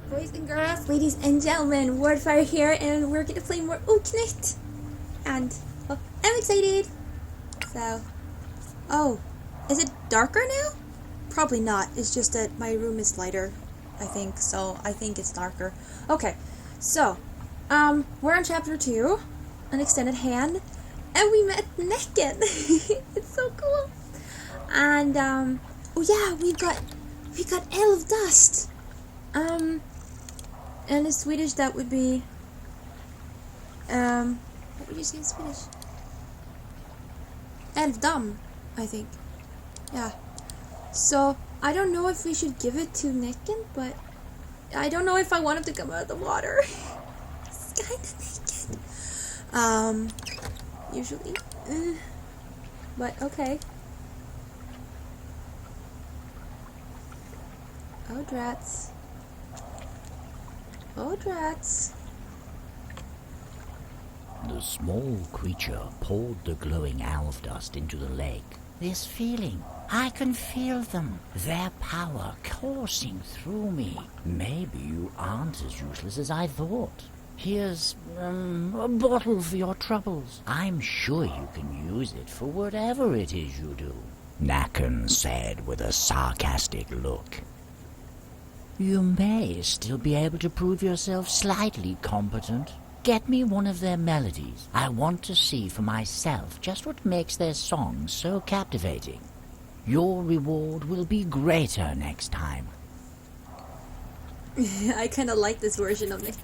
Boys and girls, ladies and gentlemen, Wardfire here, and we're gonna play more Oknytt. And I'm excited. So, is it darker now? Probably not. It's just that my room is lighter, I think. So I think it's darker. Okay, so we're on chapter 2, an extended hand, and we met Näcken. It's so cool. And oh yeah, we got älva dust. And in Swedish that would be, what would you say in Swedish? Älvdamm, I think. Yeah. So, I don't know if we should give it to Näcken, but I don't know if I want him to come out of the water. He's kinda naked. Usually. But, okay. Oh, drats. Oh, drats. The small creature poured the glowing älva dust into the lake. This feeling, I can feel them, their power coursing through me. Maybe you aren't as useless as I thought. Here's a bottle for your troubles. I'm sure you can use it for whatever it is you do, Näcken said with a sarcastic look. You may still be able to prove yourself slightly competent. Get me one of their melodies. I want to see for myself just what makes their songs so captivating. Your reward will be greater next time. I kind of like this version of Nick.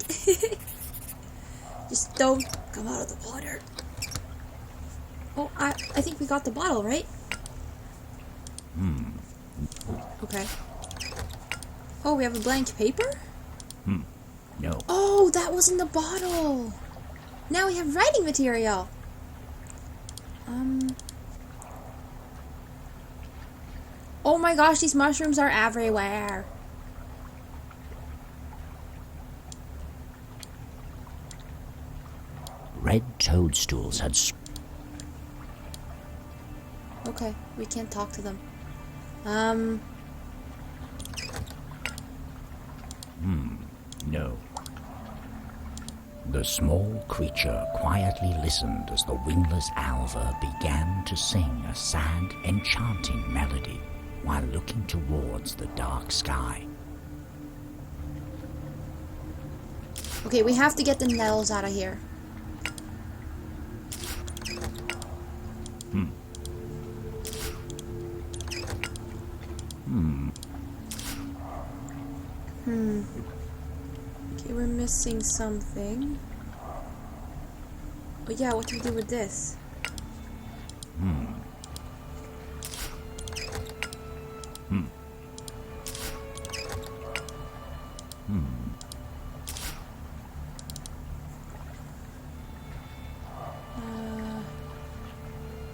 Just don't come out of the water. Oh, I think we got the bottle, right? Okay. Oh, we have a blank paper? No. Oh, that was in the bottle. Now we have writing material. Oh my gosh, these mushrooms are everywhere. Red toadstools had Okay, we can't talk to them. No. The small creature quietly listened as the wingless älva began to sing a sad, enchanting melody while looking towards the dark sky. Okay, we have to get the nettles out of here. Okay, we're missing something. Oh yeah, what do we do with this?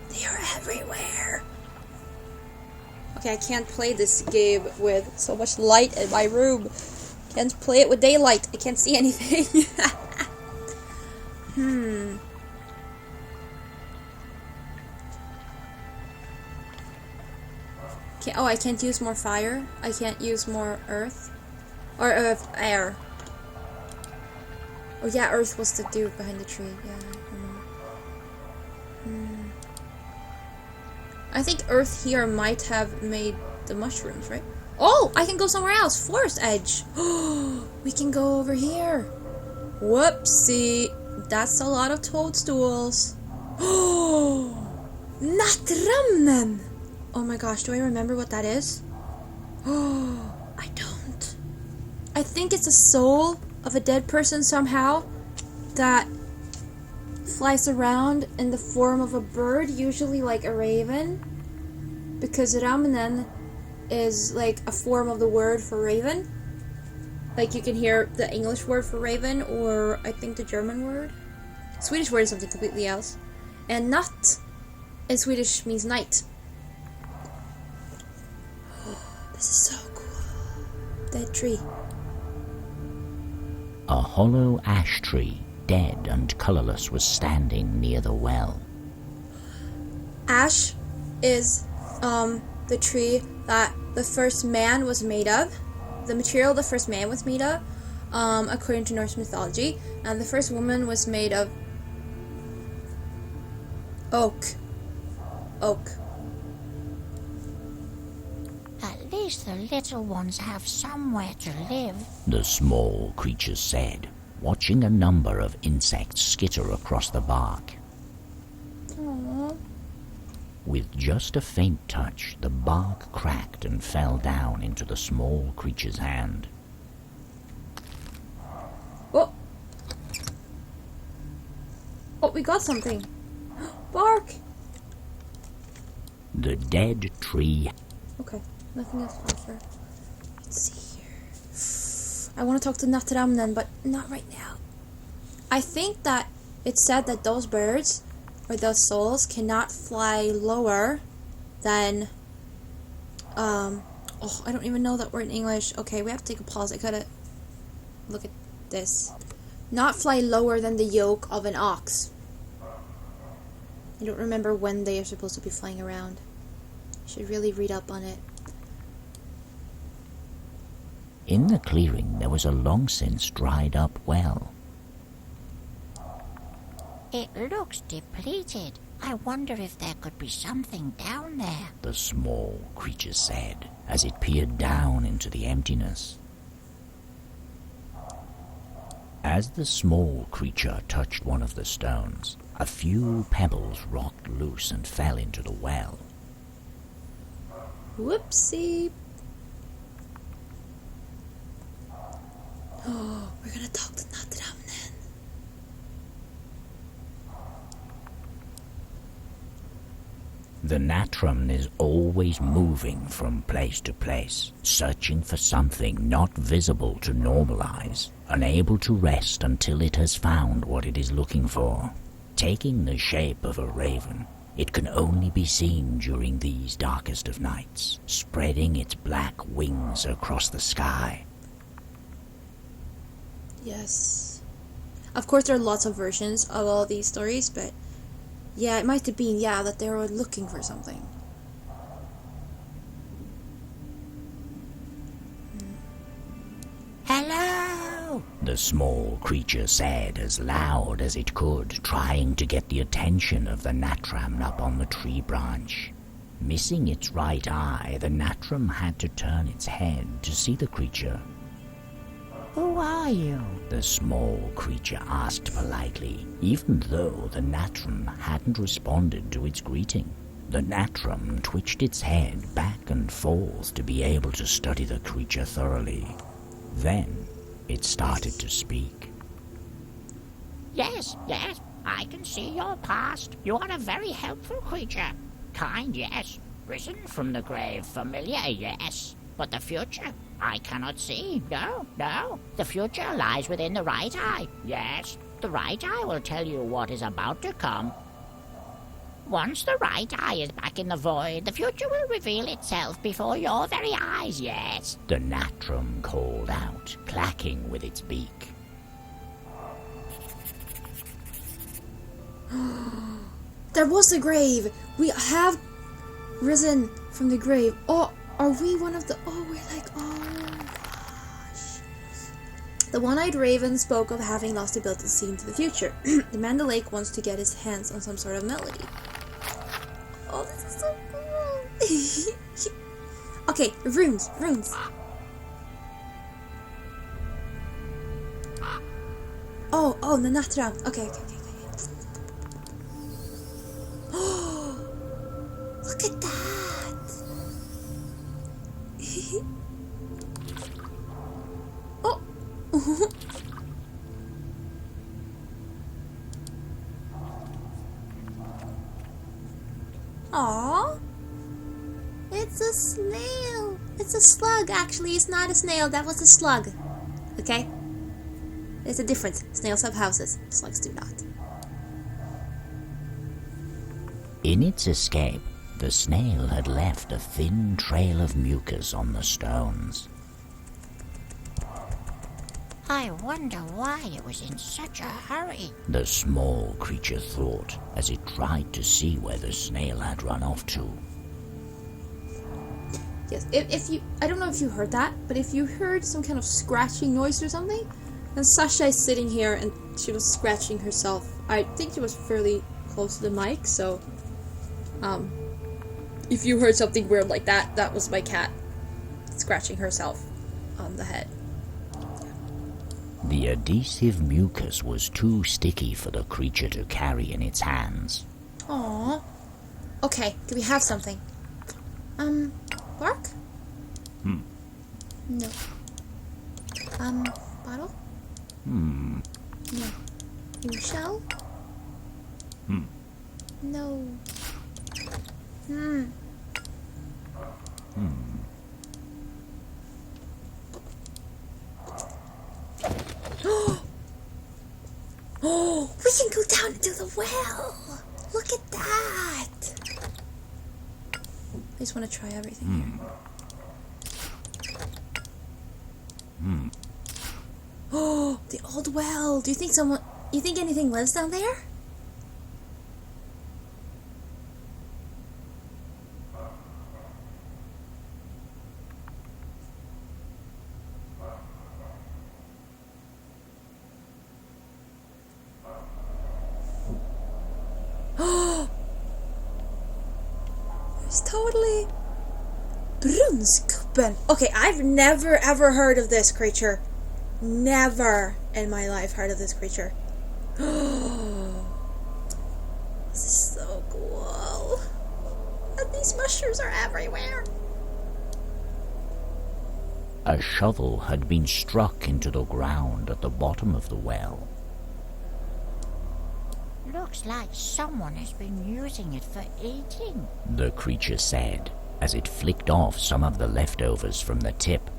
They are everywhere. Okay, I can't play this game with so much light in my room. Can't play it with daylight. I can't see anything. Okay, oh, I can't use more fire. I can't use more earth. Or air. Oh yeah, earth was the dude behind the tree. Yeah, I remember. I think earth here might have made the mushrooms, right? Oh, I can go somewhere else. Forest edge. We can go over here. Whoopsie. That's a lot of toadstools. Oh, nattramn. Oh my gosh, do I remember what that is? Oh, I don't. I think it's a soul of a dead person somehow that flies around in the form of a bird, usually like a raven, because ramnen is like a form of the word for raven. Like you can hear the English word for raven, or I think the German word. Swedish word is something completely else. And natt in Swedish means night. This is so cool. Dead tree. A hollow ash tree, dead and colorless, was standing near the well. Ash is the tree that the first man was made of. The material the first man was made of according to Norse mythology. And the first woman was made of oak. At least the little ones have somewhere to live. The small creature said, watching a number of insects skitter across the bark. Aww. With just a faint touch, the bark cracked and fell down into the small creature's hand. Oh! Oh, we got something. Bark! The dead tree. Okay, nothing else to offer. Let's see here. I want to talk to nattramn then, but not right now. I think that it's said that those birds, or those souls, cannot fly lower than, I don't even know that word in English. Okay, we have to take a pause. I gotta look at this. Not fly lower than the yoke of an ox. I don't remember when they are supposed to be flying around. I should really read up on it. In the clearing there was a long since dried up well. It looks depleted. I wonder if there could be something down there. The small creature said, as it peered down into the emptiness. As the small creature touched one of the stones, a few pebbles rocked loose and fell into the well. Whoopsie. Oh, we're gonna talk to nattramn then. The nattramn is always moving from place to place, searching for something not visible to normalize, unable to rest until it has found what it is looking for. Taking the shape of a raven, it can only be seen during these darkest of nights, spreading its black wings across the sky. Yes. Of course, there are lots of versions of all these stories, but yeah, it might have been, that they were looking for something. Hello! The small creature said as loud as it could, trying to get the attention of the nattramn up on the tree branch. Missing its right eye, the nattramn had to turn its head to see the creature. Who are you? The small creature asked politely, even though the nattramn hadn't responded to its greeting. The nattramn twitched its head back and forth to be able to study the creature thoroughly. Then it started to speak. Yes, I can see your past. You are a very helpful creature. Kind, yes. Risen from the grave, familiar, yes. But the future, I cannot see. No. The future lies within the right eye. Yes, the right eye will tell you what is about to come. Once the right eye is back in the void, the future will reveal itself before your very eyes, yes. The nattramn called out, clacking with its beak. There was the grave! We have risen from the grave. Oh, are we one of the... Oh, we're like... Oh, gosh. The one-eyed raven spoke of having lost the ability to see into the future. The man in the lake wants to get his hands on some sort of melody. Oh, this is so cool. Okay, runes. Oh, the nattramn. Okay. Oh, look at that. Oh. Aww. It's a snail. It's a slug, actually. It's not a snail. That was a slug. Okay? There's a difference. Snails have houses. Slugs do not. In its escape, the snail had left a thin trail of mucus on the stones. I wonder why it was in such a hurry. The small creature thought as it tried to see where the snail had run off to. Yes, if you, I don't know if you heard that, but if you heard some kind of scratching noise or something, then Sasha is sitting here and she was scratching herself. I think she was fairly close to the mic, so if you heard something weird like that, that was my cat scratching herself on the head. The adhesive mucus was too sticky for the creature to carry in its hands. Aww. Okay, do we have something? Bark? No. Bottle? No. Shell? No. Oh, we can go down into the well. Look at that. I just want to try everything here. Oh, the old well. Do you think anything lives down there? It's totally brunnsgubbe. Okay, I've never ever heard of this creature. Never in my life heard of this creature. This is so cool. And these mushrooms are everywhere. A shovel had been struck into the ground at the bottom of the well. Looks like someone has been using it for eating, The creature said, as it flicked off some of the leftovers from the tip.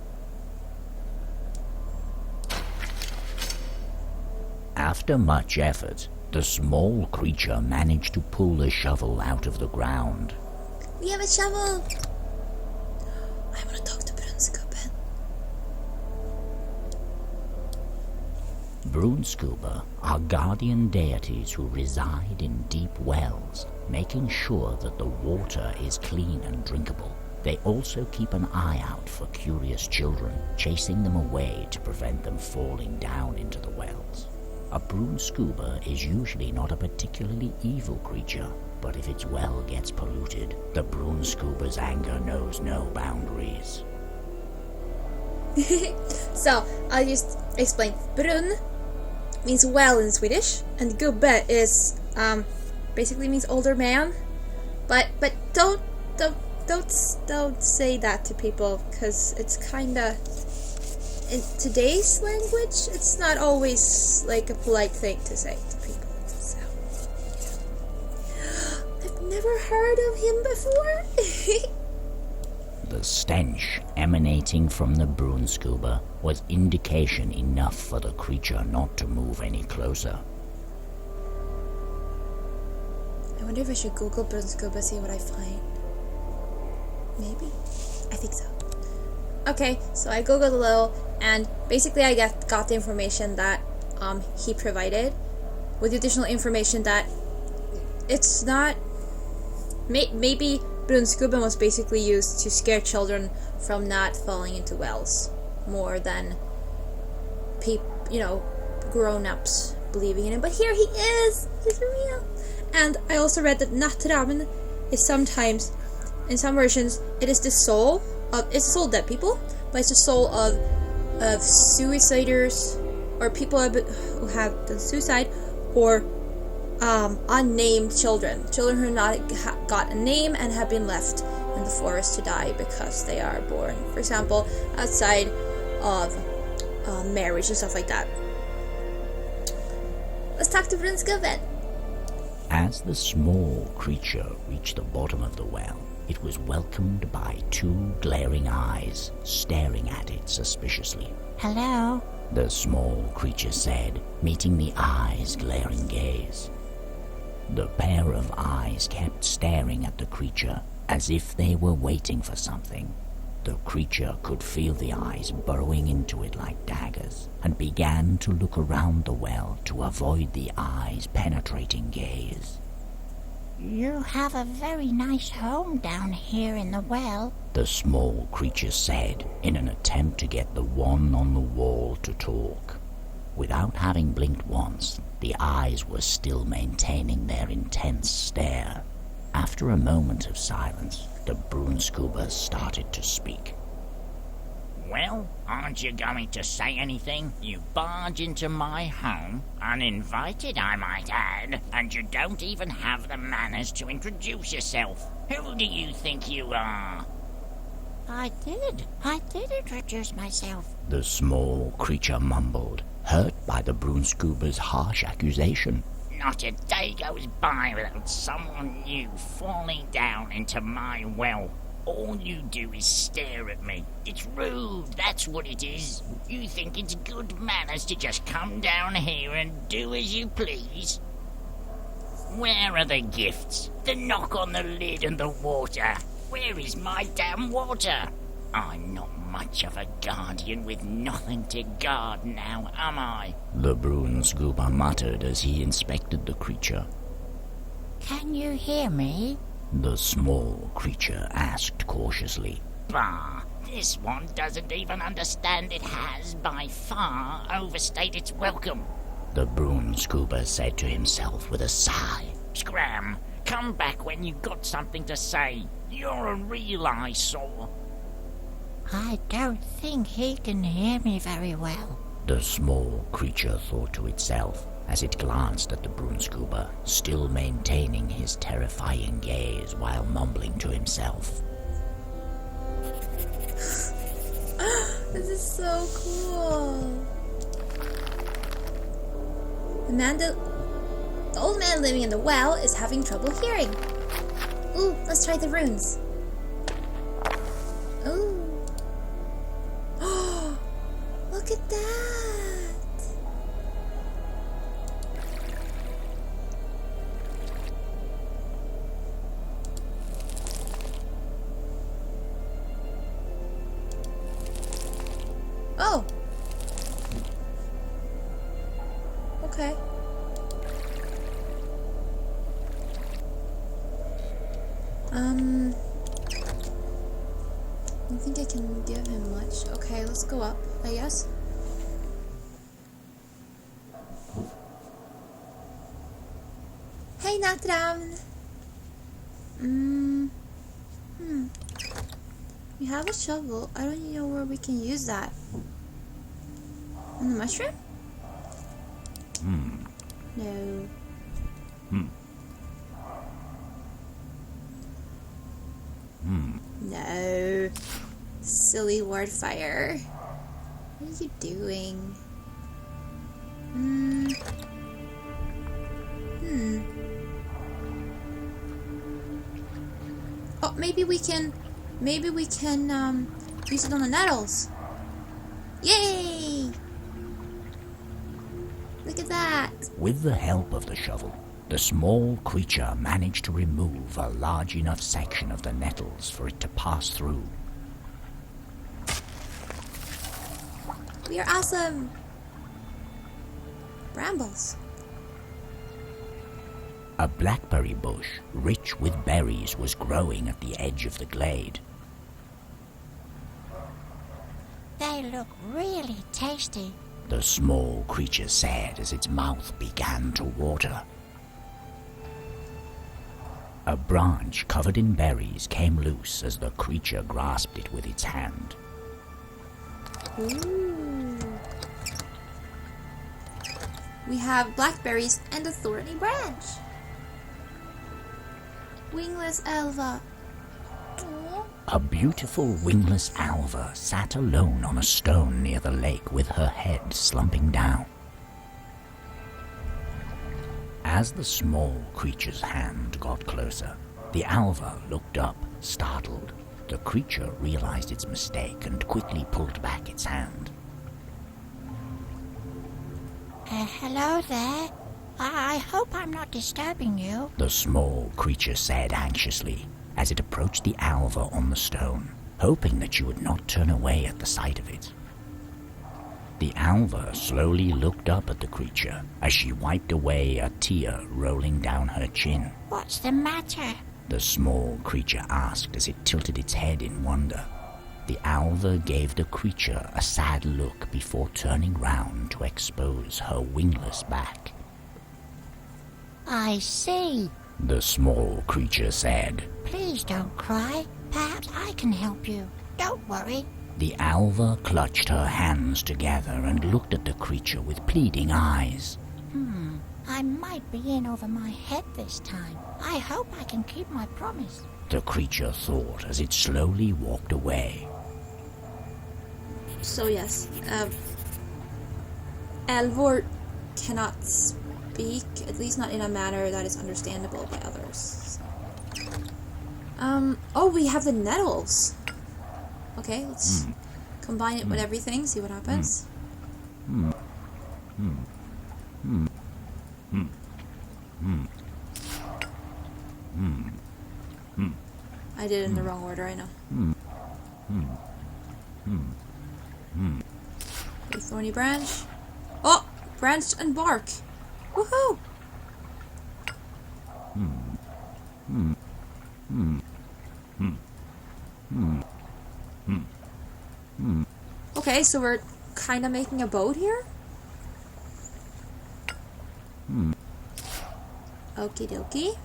After much effort, the small creature managed to pull the shovel out of the ground. We have a shovel. I want to talk to brunnsgubbe. Brunnsgubbe are guardian deities who reside in deep wells, making sure that the water is clean and drinkable. They also keep an eye out for curious children, chasing them away to prevent them falling down into the wells. A brunnsgubbe is usually not a particularly evil creature, but if its well gets polluted, the brunnsgubbe's anger knows no boundaries. So, I'll just explain. Brunn means well in Swedish, and gubbe is basically means older man. But don't say that to people, because it's kinda, in today's language, it's not always like a polite thing to say to people. So yeah. I've never heard of him before. The stench emanating from the brunnsgubbe was indication enough for the creature not to move any closer. I wonder if I should Google brunnsgubbe, see what I find. Maybe? I think so. Okay, so I googled a little, and basically I got the information that he provided, with the additional information that it's not... maybe brunnsgubbe was basically used to scare children from not falling into wells, more than grown-ups believing in it. But here he is! He's real! And I also read that nattramn is sometimes, in some versions, it's the soul of dead people, but it's the soul of suiciders, or people who have done suicide, or unnamed children who have not got a name and have been left in the forest to die because they are born, for example, outside of marriage and stuff like that. Let's talk to brunnsgubbe. As the small creature reached the bottom of the well, it was welcomed by two glaring eyes staring at it suspiciously. Hello? The small creature said, meeting the eyes' glaring gaze. The pair of eyes kept staring at the creature as if they were waiting for something. The creature could feel the eyes burrowing into it like daggers, and began to look around the well to avoid the eyes' penetrating gaze. You have a very nice home down here in the well. The small creature said in an attempt to get the one on the wall to talk. Without having blinked once, the eyes were still maintaining their intense stare. After a moment of silence, the brunnsgubbe started to speak. Well, aren't you going to say anything? You barge into my home, uninvited I might add, and you don't even have the manners to introduce yourself. Who do you think you are? I did introduce myself. The small creature mumbled, hurt by the brunnsgubbe's harsh accusation. Not a day goes by without someone new falling down into my well. All you do is stare at me. It's rude, that's what it is. You think it's good manners to just come down here and do as you please? Where are the gifts? The knock on the lid and the water? Where is my damn water? I'm not much of a guardian with nothing to guard now, am I? The brunnsgubbe muttered as he inspected the creature. Can you hear me? The small creature asked cautiously. Bah, this one doesn't even understand it has, by far, overstayed its welcome. The brunnsgubbe said to himself with a sigh. Scram, come back when you've got something to say. You're a real eyesore. I don't think he can hear me very well. The small creature thought to itself as it glanced at the brunnsgubbe, still maintaining his terrifying gaze while mumbling to himself. This is so cool. The old man living in the well is having trouble hearing. Ooh, let's try the runes. Ooh. Look at that. Oh. Okay. I don't think I can give him much. Okay, let's go up, I guess. Hey, nattramn. We have a shovel. I don't even know where we can use that. On the mushroom? No. No. Silly Wardfire. What are you doing? Oh, maybe we can use it on the nettles. Yay! Look at that. With the help of the shovel, the small creature managed to remove a large enough section of the nettles for it to pass through. We are awesome. Brambles. A blackberry bush, rich with berries, was growing at the edge of the glade. They look really tasty. The small creature said as its mouth began to water. A branch covered in berries came loose as the creature grasped it with its hand. Ooh. We have blackberries and a thorny branch. Wingless älva. Aww. A beautiful wingless älva sat alone on a stone near the lake with her head slumping down. As the small creature's hand got closer, the älva looked up, startled. The creature realized its mistake and quickly pulled back its hand. Hello there. I hope I'm not disturbing you. The small creature said anxiously as it approached the älva on the stone, hoping that she would not turn away at the sight of it. The älva slowly looked up at the creature as she wiped away a tear rolling down her chin. What's the matter? The small creature asked as it tilted its head in wonder. The älva gave the creature a sad look before turning round to expose her wingless back. I see. The small creature said. Please don't cry. Perhaps I can help you. Don't worry. The älva clutched her hands together and looked at the creature with pleading eyes. I might be in over my head this time. I hope I can keep my promise. The creature thought as it slowly walked away. So yes, älvor cannot speak, at least not in a manner that is understandable by others. So. Oh, we have the nettles. Okay, let's combine it with everything, see what happens. I did it in the wrong order, I know. A thorny branch. Oh! Branch and bark! Woohoo! Okay, so we're kind of making a boat here? Okie dokie.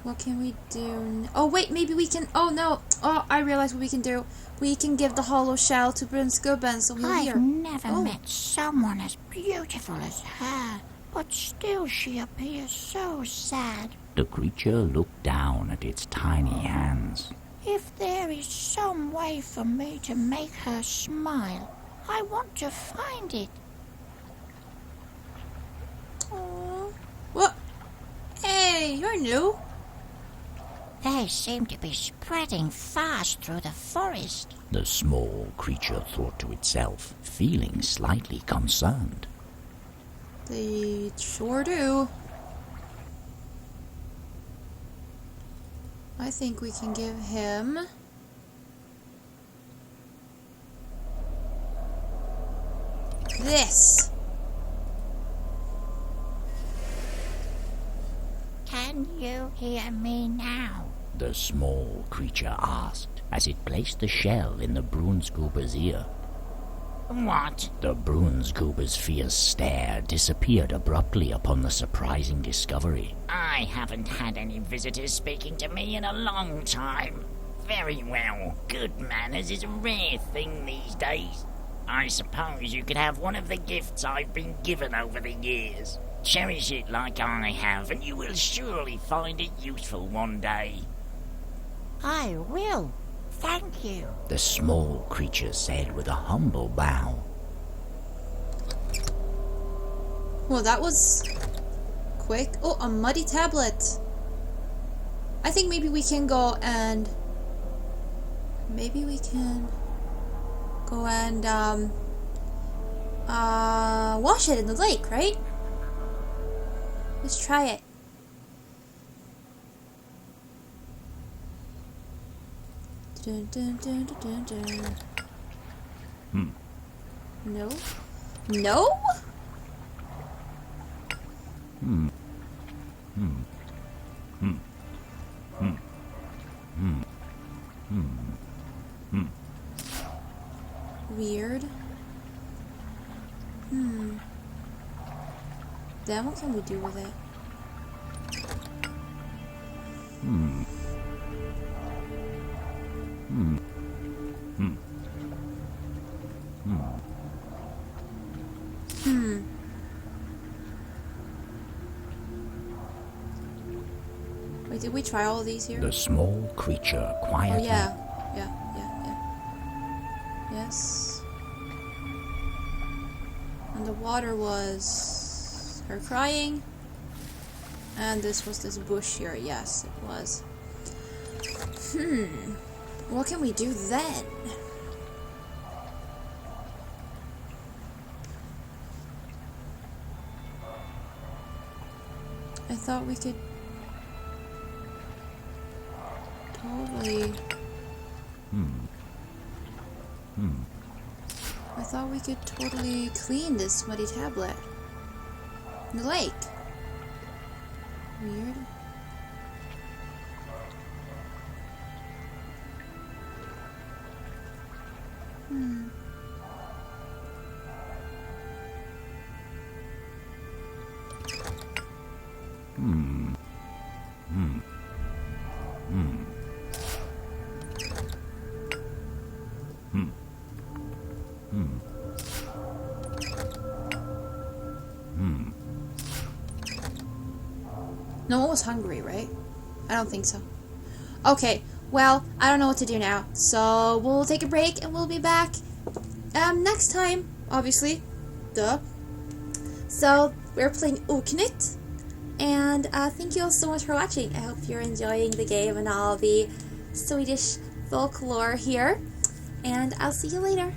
What can we do? Oh wait, maybe we can. Oh no! Oh, I realize what we can do. We can give the hollow shell to brunnsgubbe, so he'll hear. I've never met someone as beautiful as her, but still she appears so sad. The creature looked down at its tiny hands. If there is some way for me to make her smile, I want to find it. Aww. What? Hey, you're new. They seem to be spreading fast through the forest. The small creature thought to itself, feeling slightly concerned. They sure do. I think we can give him this. Can you hear me now? The small creature asked as it placed the shell in the brunnsgubbe's ear. What? The brunnsgubbe's fierce stare disappeared abruptly upon the surprising discovery. I haven't had any visitors speaking to me in a long time. Very well. Good manners is a rare thing these days. I suppose you could have one of the gifts I've been given over the years. Cherish it like I have, and you will surely find it useful one day. I will. Thank you. The small creature said with a humble bow. Well, that was quick. Oh, a muddy tablet. I think maybe we can go and... wash it in the lake, right? Let's try it. Dun, dun, dun, dun, dun, dun. No? No? Weird. Then what can we do with it? Wait, did we try all of these here? The small creature quietly... Oh, yeah. Yes. And the water was her crying. And this was this bush here. Yes, it was. What can we do then? I thought we could... totally... I thought we could totally clean this muddy tablet in the lake. Weird. No one was hungry, right? I don't think so. Okay, well, I don't know what to do now. So we'll take a break and we'll be back next time, obviously. Duh. So we're playing Oknytt. And thank you all so much for watching. I hope you're enjoying the game and all the Swedish folklore here. And I'll see you later.